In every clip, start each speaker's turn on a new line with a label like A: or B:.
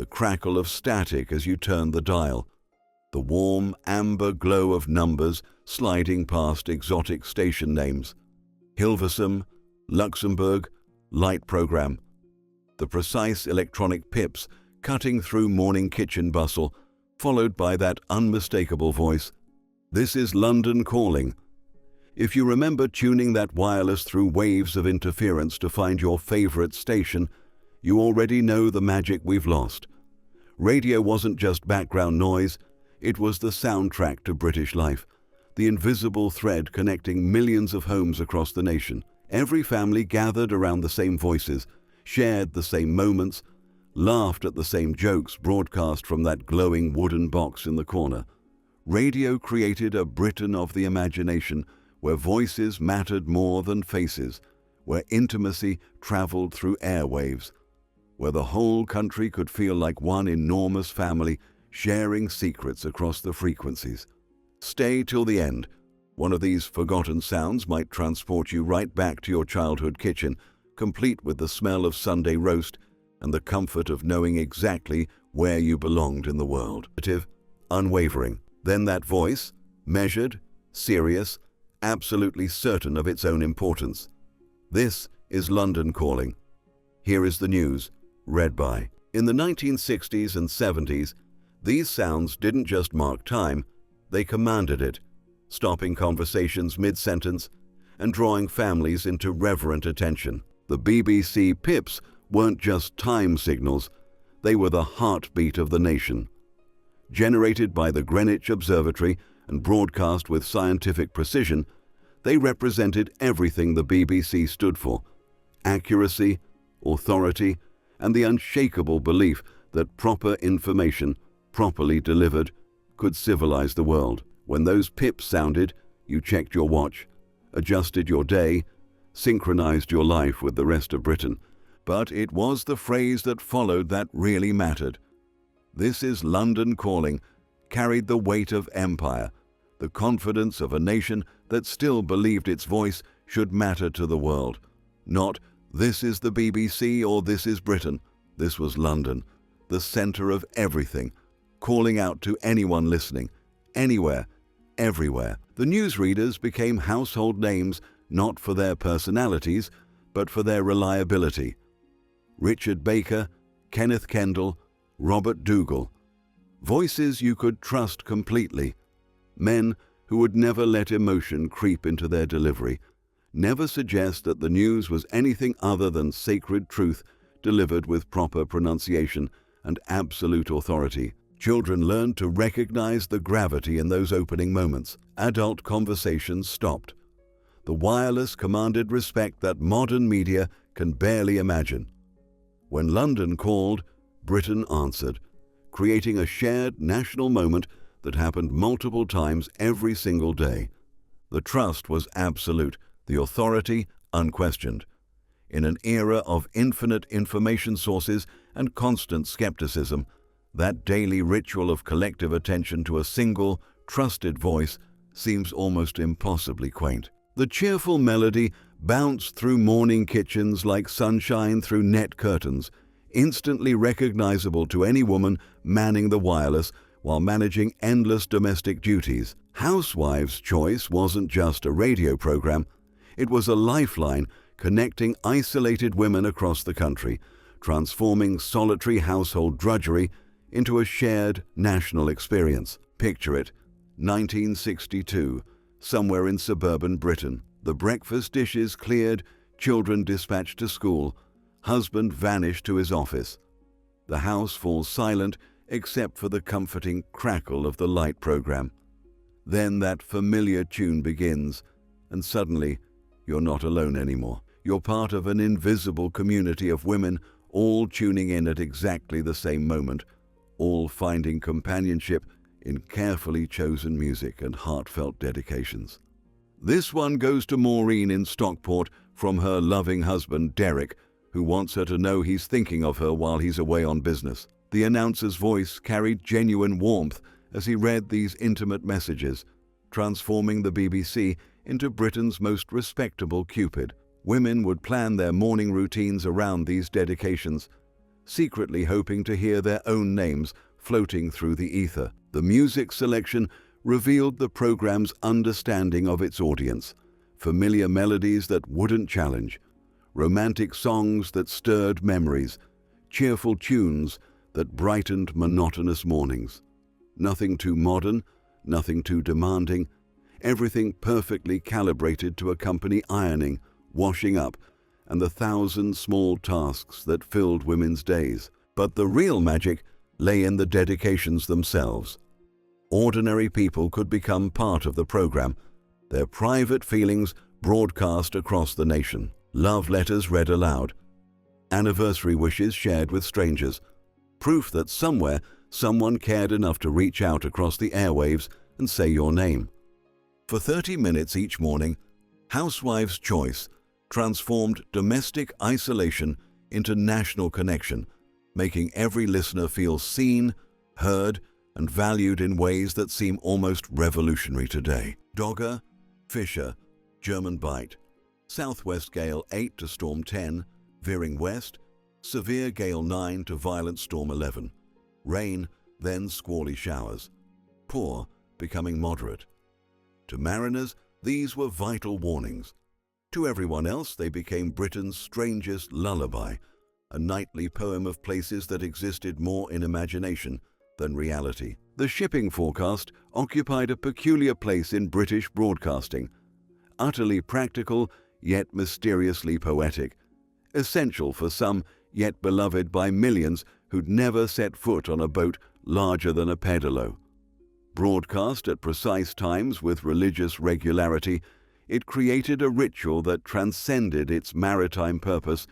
A: the crackle of static as you turned the dial, the warm amber glow of numbers sliding past exotic station names. Hilversum, Luxembourg, light program. The precise electronic pips cutting through morning kitchen bustle, followed by that unmistakable voice. This is London calling. If you remember tuning that wireless through waves of interference to find your favorite station, you already know the magic we've lost. Radio wasn't just background noise, it was the soundtrack to British life, the invisible thread connecting millions of homes across the nation. Every family gathered around the same voices, shared the same moments, laughed at the same jokes broadcast from that glowing wooden box in the corner. Radio created a Britain of the imagination, where voices mattered more than faces, where intimacy traveled through airwaves, where the whole country could feel like one enormous family sharing secrets across the frequencies. Stay till the end. One of these forgotten sounds might transport you right back to your childhood kitchen, complete with the smell of Sunday roast and the comfort of knowing exactly where you belonged in the world. Unwavering. Then that voice, measured, serious, absolutely certain of its own importance. This is London calling. Here is the news, read by. In the 1960s and 70s, these sounds didn't just mark time, they commanded it, stopping conversations mid-sentence and drawing families into reverent attention. The BBC pips weren't just time signals, they were the heartbeat of the nation. Generated by the Greenwich Observatory and broadcast with scientific precision, they represented everything the BBC stood for: accuracy, authority, and the unshakable belief that proper information, properly delivered, could civilize the world. When those pips sounded, you checked your watch, adjusted your day, synchronized your life with the rest of Britain. But it was the phrase that followed that really mattered. This is London calling carried the weight of empire, the confidence of a nation that still believed its voice should matter to the world. Not, this is the BBC or this is Britain. This was London, the center of everything, calling out to anyone listening, anywhere, everywhere. The newsreaders became household names not for their personalities, but for their reliability. Richard Baker, Kenneth Kendall, Robert Dougal. Voices you could trust completely. Men who would never let emotion creep into their delivery, never suggest that the news was anything other than sacred truth delivered with proper pronunciation and absolute authority. Children learned to recognize the gravity in those opening moments. Adult conversations stopped. The wireless commanded respect that modern media can barely imagine. When London called, Britain answered, creating a shared national moment that happened multiple times every single day. The trust was absolute, the authority unquestioned. In an era of infinite information sources and constant skepticism, that daily ritual of collective attention to a single, trusted voice seems almost impossibly quaint. The cheerful melody bounced through morning kitchens like sunshine through net curtains, instantly recognizable to any woman manning the wireless while managing endless domestic duties. Housewives' Choice wasn't just a radio program, it was a lifeline connecting isolated women across the country, transforming solitary household drudgery into a shared national experience. Picture it, 1962, somewhere in suburban Britain. The breakfast dishes cleared, children dispatched to school, husband vanished to his office. The house falls silent except for the comforting crackle of the light program. Then that familiar tune begins, and suddenly you're not alone anymore. You're part of an invisible community of women, all tuning in at exactly the same moment, all finding companionship in carefully chosen music and heartfelt dedications. This one goes to Maureen in Stockport from her loving husband Derek, who wants her to know he's thinking of her while he's away on business. The announcer's voice carried genuine warmth as he read these intimate messages, transforming the BBC into Britain's most respectable Cupid. Women would plan their morning routines around these dedications, secretly hoping to hear their own names floating through the ether. The music selection revealed the program's understanding of its audience. Familiar melodies that wouldn't challenge, romantic songs that stirred memories, cheerful tunes that brightened monotonous mornings. Nothing too modern, nothing too demanding, everything perfectly calibrated to accompany ironing, washing up, and the 1,000 small tasks that filled women's days. But the real magic lay in the dedications themselves. Ordinary people could become part of the program, their private feelings broadcast across the nation, love letters read aloud, anniversary wishes shared with strangers, proof that somewhere someone cared enough to reach out across the airwaves and say your name. For 30 minutes each morning, Housewife's Choice transformed domestic isolation into national connection, making every listener feel seen, heard, and valued in ways that seem almost revolutionary today. Dogger, Fisher, German Bight, southwest gale 8 to storm 10, veering west, severe gale 9 to violent storm 11. Rain, then squally showers. Poor, becoming moderate. To mariners, these were vital warnings. To everyone else, they became Britain's strangest lullaby, a nightly poem of places that existed more in imagination than reality. The shipping forecast occupied a peculiar place in British broadcasting, utterly practical yet mysteriously poetic, essential for some yet beloved by millions who'd never set foot on a boat larger than a pedalo. Broadcast at precise times with religious regularity, it created a ritual that transcended its maritime purpose,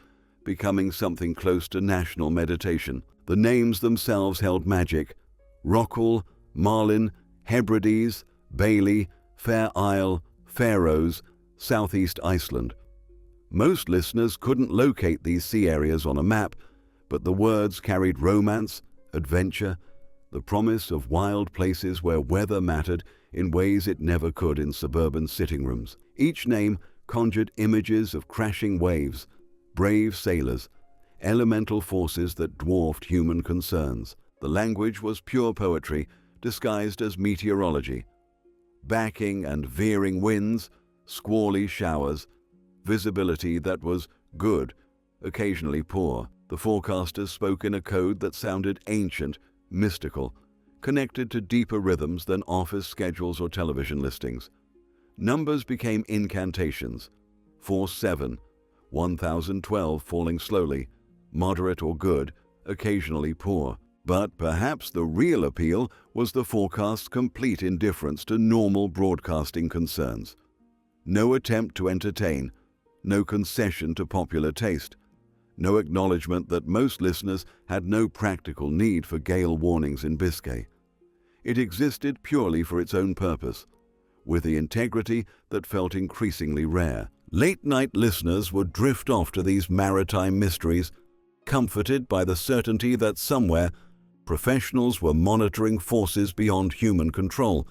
A: becoming something close to national meditation. The names themselves held magic: Rockall, Malin, Hebrides, Bailey, Fair Isle, Faeroes, southeast Iceland. Most listeners couldn't locate these sea areas on a map, but the words carried romance, adventure, the promise of wild places where weather mattered in ways it never could in suburban sitting rooms. Each name conjured images of crashing waves, brave sailors, elemental forces that dwarfed human concerns. The language was pure poetry disguised as meteorology. Backing and veering winds, squally showers, visibility that was good, occasionally poor. The forecasters spoke in a code that sounded ancient, mystical, connected to deeper rhythms than office schedules or television listings. Numbers became incantations: 4-7, 1012 falling slowly, moderate or good, occasionally poor. But perhaps the real appeal was the forecast's complete indifference to normal broadcasting concerns. No attempt to entertain, no concession to popular taste, no acknowledgement that most listeners had no practical need for gale warnings in Biscay. It existed purely for its own purpose, with the integrity that felt increasingly rare. Late-night listeners would drift off to these maritime mysteries, comforted by the certainty that somewhere professionals were monitoring forces beyond human control,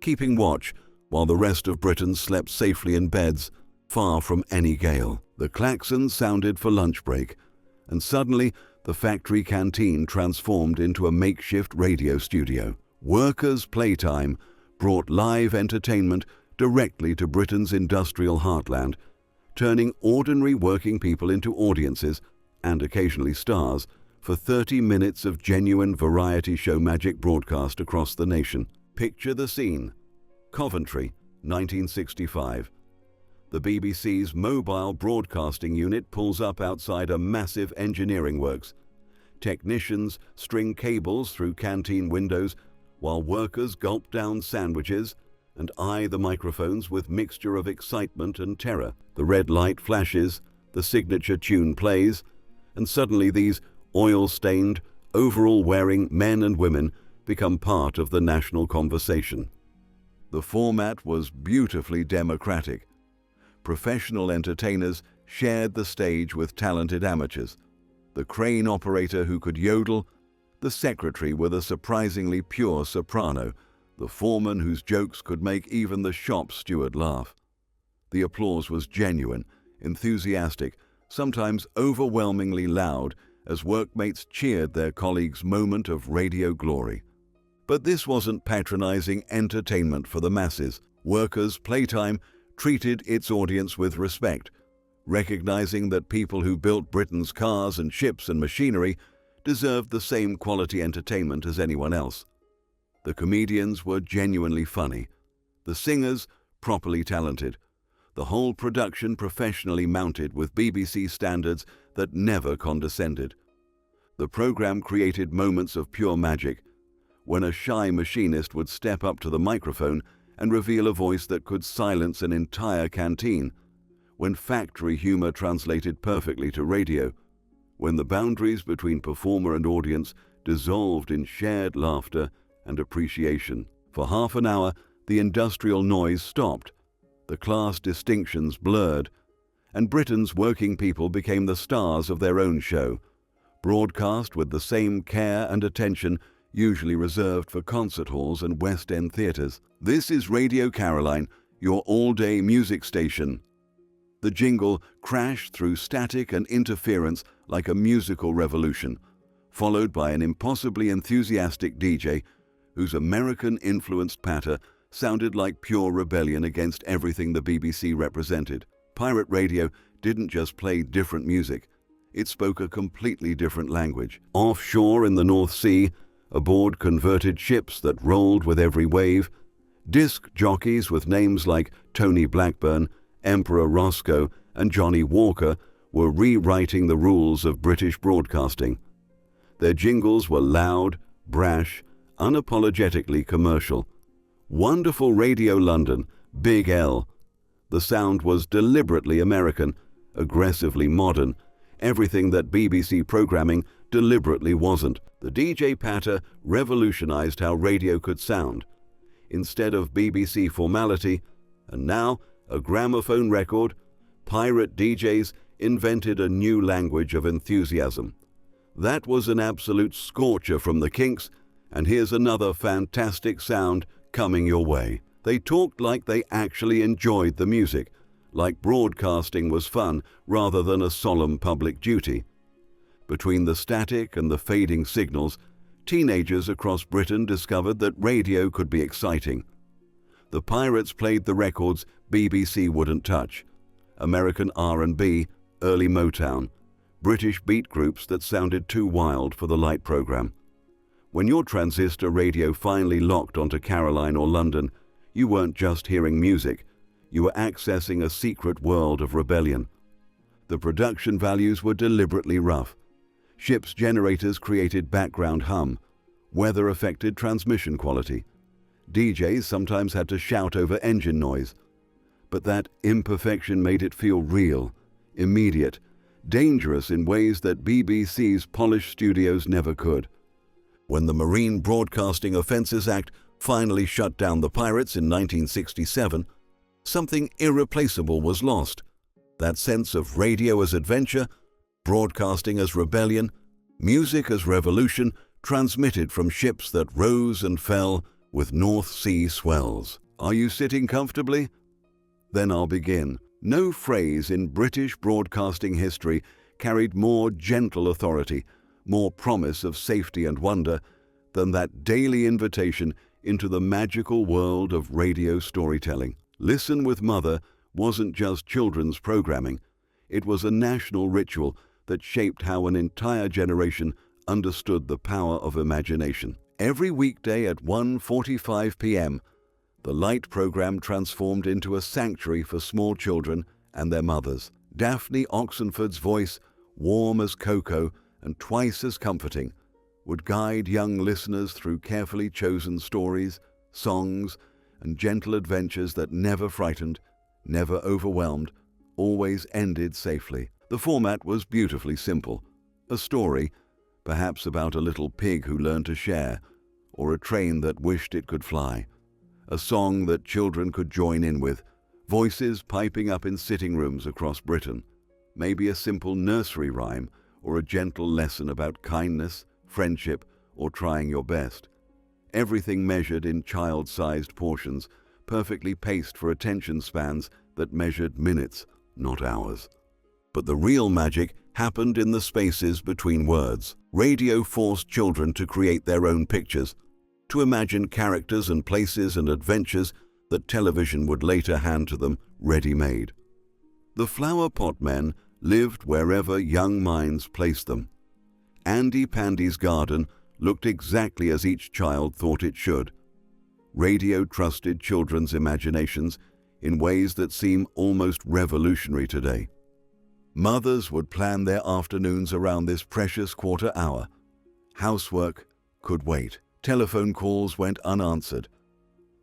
A: keeping watch while the rest of Britain slept safely in beds, far from any gale. The klaxon sounded for lunch break, and suddenly the factory canteen transformed into a makeshift radio studio. Workers' playtime brought live entertainment directly to Britain's industrial heartland, turning ordinary working people into audiences, and occasionally stars, for 30 minutes of genuine variety show magic broadcast across the nation. Picture the scene. Coventry, 1965. The BBC's mobile broadcasting unit pulls up outside a massive engineering works. Technicians string cables through canteen windows while workers gulp down sandwiches and eye the microphones with mixture of excitement and terror. The red light flashes, the signature tune plays, and suddenly these oil-stained, overall-wearing men and women become part of the national conversation. The format was beautifully democratic. Professional entertainers shared the stage with talented amateurs, the crane operator who could yodel, the secretary with a surprisingly pure soprano, the foreman whose jokes could make even the shop steward laugh. The applause was genuine, enthusiastic, sometimes overwhelmingly loud, as workmates cheered their colleagues' moment of radio glory. But this wasn't patronizing entertainment for the masses. Workers' Playtime treated its audience with respect, recognizing that people who built Britain's cars and ships and machinery deserved the same quality entertainment as anyone else. The comedians were genuinely funny, the singers properly talented, the whole production professionally mounted with BBC standards that never condescended. The program created moments of pure magic, when a shy machinist would step up to the microphone and reveal a voice that could silence an entire canteen, when factory humor translated perfectly to radio, when the boundaries between performer and audience dissolved in shared laughter and appreciation. For half an hour, the industrial noise stopped, the class distinctions blurred, and Britain's working people became the stars of their own show, broadcast with the same care and attention usually reserved for concert halls and West End theatres. This is Radio Caroline, your all-day music station. The jingle crashed through static and interference like a musical revolution, followed by an impossibly enthusiastic DJ whose American-influenced patter sounded like pure rebellion against everything the BBC represented. Pirate radio didn't just play different music, it spoke a completely different language. Offshore in the North Sea, aboard converted ships that rolled with every wave, disc jockeys with names like Tony Blackburn, Emperor Roscoe, and Johnny Walker were rewriting the rules of British broadcasting. Their jingles were loud, brash, unapologetically commercial. Wonderful Radio London, Big L. The sound was deliberately American, aggressively modern, everything that BBC programming deliberately wasn't. The DJ patter revolutionized how radio could sound. Instead of BBC formality, and now a gramophone record, pirate DJs invented a new language of enthusiasm. That was an absolute scorcher from the Kinks, and here's another fantastic sound coming your way. They talked like they actually enjoyed the music, like broadcasting was fun rather than a solemn public duty. Between the static and the fading signals, teenagers across Britain discovered that radio could be exciting. The pirates played the records BBC wouldn't touch: American R&B, early Motown, British beat groups that sounded too wild for the light program. When your transistor radio finally locked onto Caroline or London, you weren't just hearing music, you were accessing a secret world of rebellion. The production values were deliberately rough. Ship's generators created background hum, weather affected transmission quality. DJs sometimes had to shout over engine noise. But that imperfection made it feel real, immediate, dangerous in ways that BBC's polished studios never could. When the Marine Broadcasting Offences Act finally shut down the pirates in 1967, something irreplaceable was lost. That sense of radio as adventure, broadcasting as rebellion, music as revolution, transmitted from ships that rose and fell with North Sea swells. Are you sitting comfortably? Then I'll begin. No phrase in British broadcasting history carried more gentle authority, more promise of safety and wonder than that daily invitation into the magical world of radio storytelling. Listen with Mother wasn't just children's programming. It was a national ritual that shaped how an entire generation understood the power of imagination. Every weekday at 1:45 p.m., the Light program transformed into a sanctuary for small children and their mothers. Daphne Oxenford's voice, warm as cocoa and twice as comforting, would guide young listeners through carefully chosen stories, songs, and gentle adventures that never frightened, never overwhelmed, always ended safely. The format was beautifully simple. A story, perhaps about a little pig who learned to share, or a train that wished it could fly. A song that children could join in with, voices piping up in sitting rooms across Britain. Maybe a simple nursery rhyme or a gentle lesson about kindness, friendship, or trying your best. Everything measured in child-sized portions, perfectly paced for attention spans that measured minutes, not hours. But the real magic happened in the spaces between words. Radio forced children to create their own pictures, to imagine characters and places and adventures that television would later hand to them ready-made. The flower pot men lived wherever young minds placed them. Andy Pandy's garden looked exactly as each child thought it should. Radio trusted children's imaginations in ways that seem almost revolutionary today. Mothers would plan their afternoons around this precious quarter hour. Housework could wait. Telephone calls went unanswered.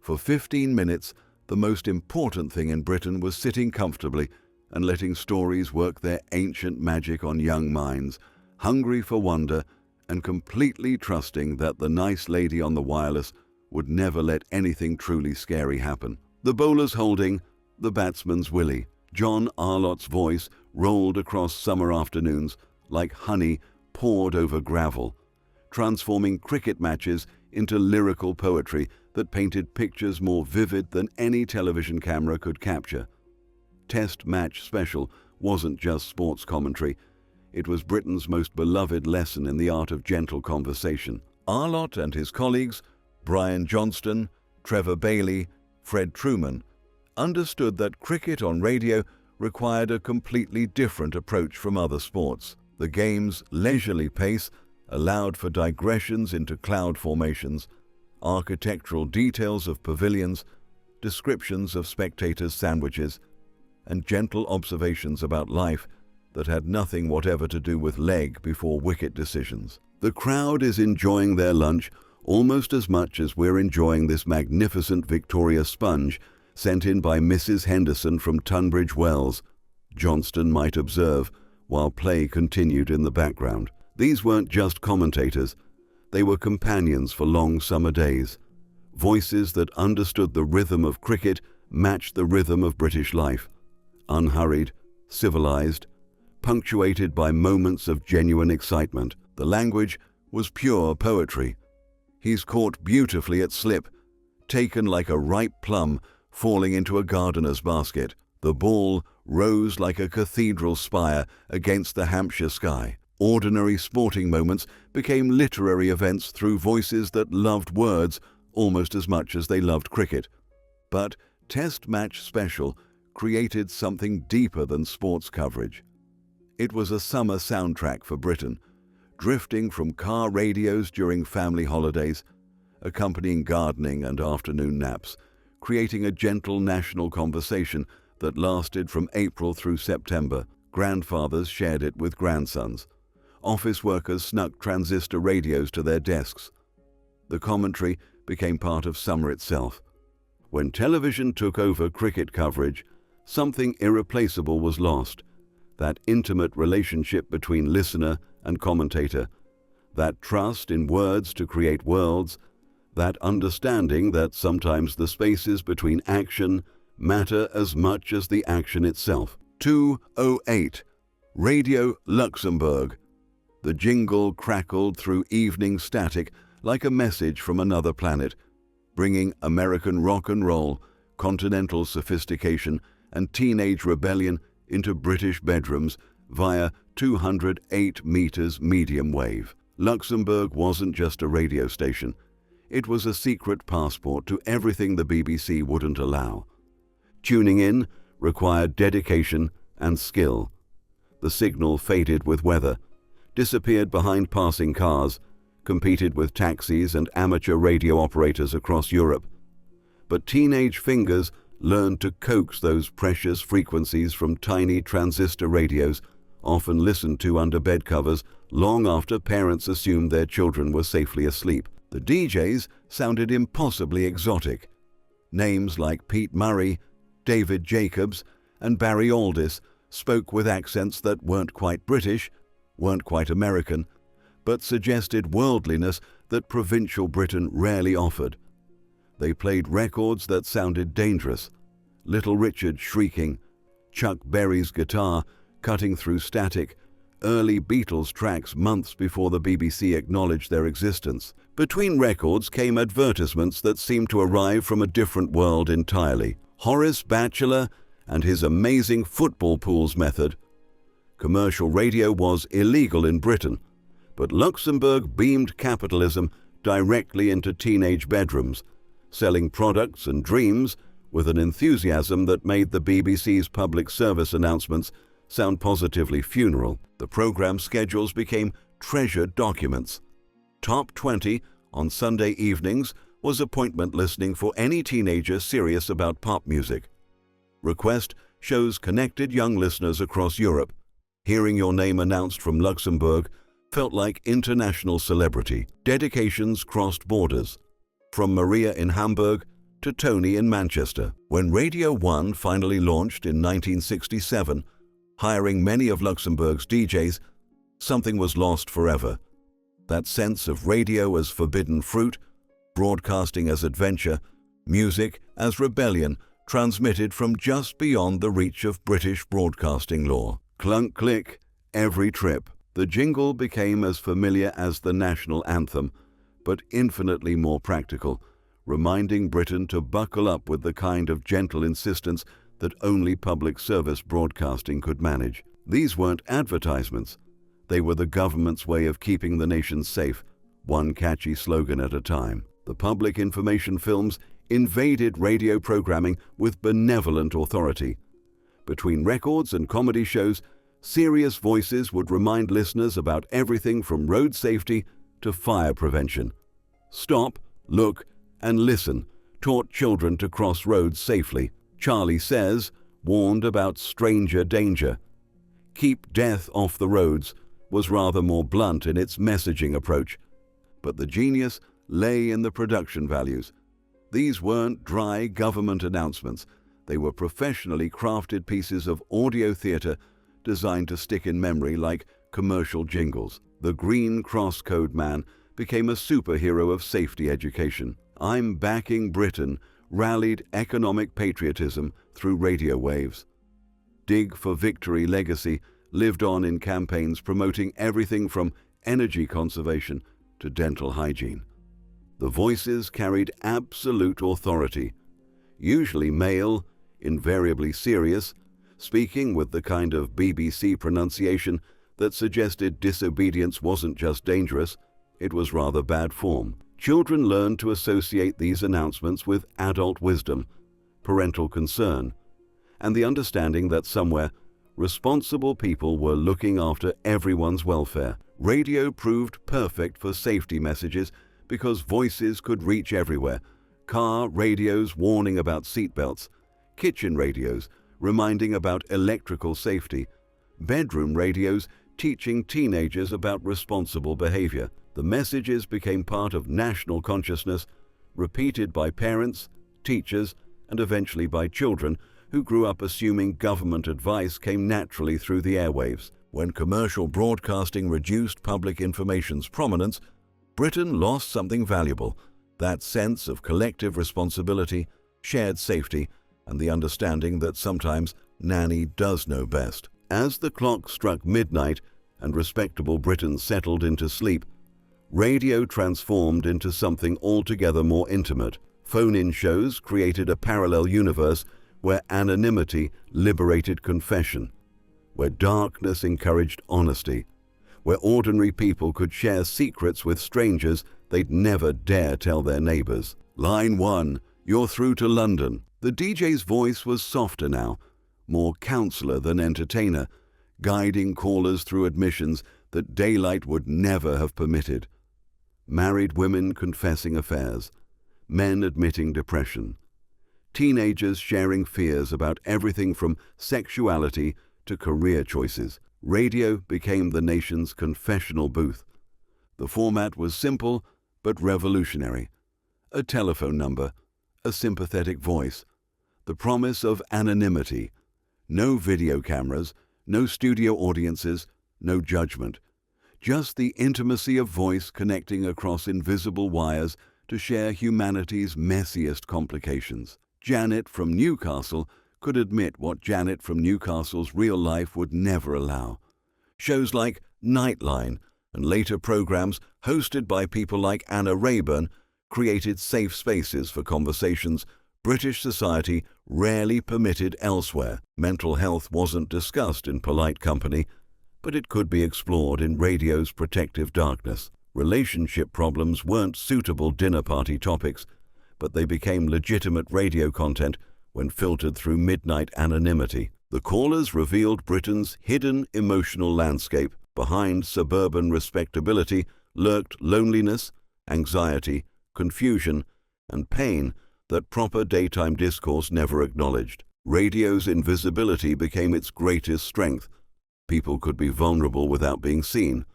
A: For 15 minutes, the most important thing in Britain was sitting comfortably and letting stories work their ancient magic on young minds, hungry for wonder and completely trusting that the nice lady on the wireless would never let anything truly scary happen. The bowler's holding, the batsman's willy. John Arlott's voice rolled across summer afternoons like honey poured over gravel, transforming cricket matches into lyrical poetry that painted pictures more vivid than any television camera could capture. Test Match Special wasn't just sports commentary, it was Britain's most beloved lesson in the art of gentle conversation. Arlott and his colleagues, Brian Johnston, Trevor Bailey, Fred Truman, understood that cricket on radio required a completely different approach from other sports. The game's leisurely pace allowed for digressions into cloud formations, architectural details of pavilions, descriptions of spectators' sandwiches, and gentle observations about life that had nothing whatever to do with leg before wicket decisions. The crowd is enjoying their lunch almost as much as we're enjoying this magnificent Victoria sponge sent in by Mrs. Henderson from Tunbridge Wells, Johnston might observe, while play continued in the background. These weren't just commentators, they were companions for long summer days. Voices that understood the rhythm of cricket matched the rhythm of British life. Unhurried, civilized, punctuated by moments of genuine excitement. The language was pure poetry. He's caught beautifully at slip, taken like a ripe plum falling into a gardener's basket. The ball rose like a cathedral spire against the Hampshire sky. Ordinary sporting moments became literary events through voices that loved words almost as much as they loved cricket. But Test Match Special created something deeper than sports coverage. It was a summer soundtrack for Britain, drifting from car radios during family holidays, accompanying gardening and afternoon naps, creating a gentle national conversation that lasted from April through September. Grandfathers shared it with grandsons. Office workers snuck transistor radios to their desks. The commentary became part of summer itself. When television took over cricket coverage, something irreplaceable was lost. That intimate relationship between listener and commentator, that trust in words to create worlds, that understanding that sometimes the spaces between action matter as much as the action itself. 2:08, Radio Luxembourg. The jingle crackled through evening static like a message from another planet, bringing American rock and roll, continental sophistication, and teenage rebellion into British bedrooms via 208 meters medium wave. Luxembourg wasn't just a radio station. It was a secret passport to everything the BBC wouldn't allow. Tuning in required dedication and skill. The signal faded with weather, disappeared behind passing cars, competed with taxis and amateur radio operators across Europe. But teenage fingers learned to coax those precious frequencies from tiny transistor radios, often listened to under bed covers long after parents assumed their children were safely asleep. The DJs sounded impossibly exotic. Names like Pete Murray, David Jacobs, and Barry Aldis spoke with accents that weren't quite British, weren't quite American, but suggested worldliness that provincial Britain rarely offered. They played records that sounded dangerous. Little Richard shrieking, Chuck Berry's guitar cutting through static, early Beatles tracks months before the BBC acknowledged their existence. Between records came advertisements that seemed to arrive from a different world entirely. Horace Batchelor and his amazing football pools method, Commercial radio was illegal in Britain, but Luxembourg beamed capitalism directly into teenage bedrooms, selling products and dreams with an enthusiasm that made the BBC's public service announcements sound positively funeral. The program schedules became treasured documents. Top 20 on Sunday evenings was appointment listening for any teenager serious about pop music. Request shows connected young listeners across Europe. Hearing your name announced from Luxembourg felt like international celebrity. Dedications crossed borders, from Maria in Hamburg to Tony in Manchester. When Radio 1 finally launched in 1967, hiring many of Luxembourg's DJs, something was lost forever. That sense of radio as forbidden fruit, broadcasting as adventure, music as rebellion, transmitted from just beyond the reach of British broadcasting law. Clunk click, every trip. The jingle became as familiar as the national anthem, but infinitely more practical, reminding Britain to buckle up with the kind of gentle insistence that only public service broadcasting could manage. These weren't advertisements. They were the government's way of keeping the nation safe, one catchy slogan at a time. The public information films invaded radio programming with benevolent authority. Between records and comedy shows, serious voices would remind listeners about everything from road safety to fire prevention. Stop, look, and listen taught children to cross roads safely. Charlie Says warned about stranger danger. Keep death off the roads was rather more blunt in its messaging approach, but the genius lay in the production values. These weren't dry government announcements. They were professionally crafted pieces of audio theatre designed to stick in memory like commercial jingles. The Green Cross Code Man became a superhero of safety education. I'm Backing Britain rallied economic patriotism through radio waves. Dig for Victory legacy lived on in campaigns promoting everything from energy conservation to dental hygiene. The voices carried absolute authority, usually male, invariably serious, speaking with the kind of BBC pronunciation that suggested disobedience wasn't just dangerous, it was rather bad form. Children learned to associate these announcements with adult wisdom, parental concern, and the understanding that somewhere responsible people were looking after everyone's welfare. Radio proved perfect for safety messages because voices could reach everywhere. Car radios warning about seatbelts, kitchen radios reminding about electrical safety, bedroom radios teaching teenagers about responsible behavior. The messages became part of national consciousness, repeated by parents, teachers, and eventually by children who grew up assuming government advice came naturally through the airwaves. When commercial broadcasting reduced public information's prominence, Britain lost something valuable, that sense of collective responsibility, shared safety, and the understanding that sometimes Nanny does know best. As the clock struck midnight and respectable Britain settled into sleep, radio transformed into something altogether more intimate. Phone-in shows created a parallel universe where anonymity liberated confession, where darkness encouraged honesty, where ordinary people could share secrets with strangers they'd never dare tell their neighbors. Line 1, you're through to London. The DJ's voice was softer now, more counselor than entertainer, guiding callers through admissions that daylight would never have permitted. Married women confessing affairs, men admitting depression, teenagers sharing fears about everything from sexuality to career choices. Radio became the nation's confessional booth. The format was simple but revolutionary. A telephone number, a sympathetic voice, the promise of anonymity, no video cameras, no studio audiences, no judgment. Just the intimacy of voice connecting across invisible wires to share humanity's messiest complications. Janet from Newcastle could admit what Janet from Newcastle's real life would never allow. Shows like Nightline and later programs hosted by people like Anna Rayburn created safe spaces for conversations British society rarely permitted elsewhere. Mental health wasn't discussed in polite company. but it could be explored in radio's protective darkness. Relationship problems weren't suitable dinner party topics, but they became legitimate radio content when filtered through midnight anonymity. The callers revealed Britain's hidden emotional landscape. Behind suburban respectability lurked loneliness, anxiety, confusion, and pain that proper daytime discourse never acknowledged. Radio's invisibility became its greatest strength. People could be vulnerable without being seen,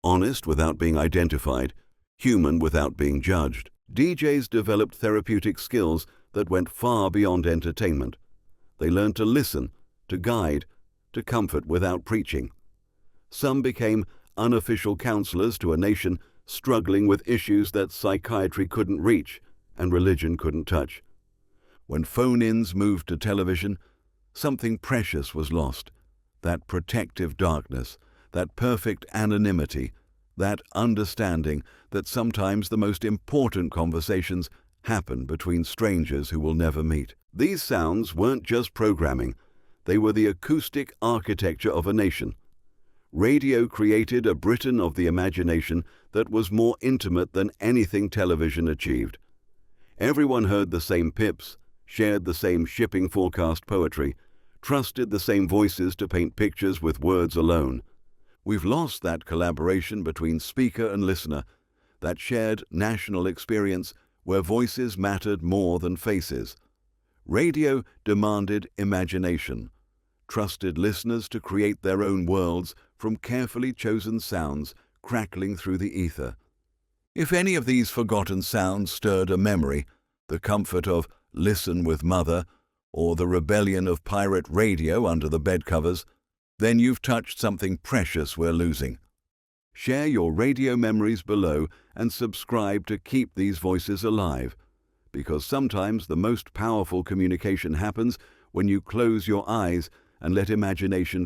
A: honest without being identified, human without being judged. DJs developed therapeutic skills that went far beyond entertainment. They learned to listen, to guide, to comfort without preaching. Some became unofficial counselors to a nation struggling with issues that psychiatry couldn't reach and religion couldn't touch. When phone-ins moved to television, something precious was lost. That protective darkness, that perfect anonymity, that understanding that sometimes the most important conversations happen between strangers who will never meet. These sounds weren't just programming, they were the acoustic architecture of a nation. Radio created a Britain of the imagination that was more intimate than anything television achieved. Everyone heard the same pips, shared the same shipping forecast poetry, trusted the same voices to paint pictures with words alone. We've lost that collaboration between speaker and listener, that shared national experience where voices mattered more than faces. Radio demanded imagination, trusted listeners to create their own worlds from carefully chosen sounds crackling through the ether. If any of these forgotten sounds stirred a memory, the comfort of Listen with Mother, or the rebellion of pirate radio under the bedcovers, then you've touched something precious we're losing. Share your radio memories below and subscribe to keep these voices alive, because sometimes the most powerful communication happens when you close your eyes and let imagination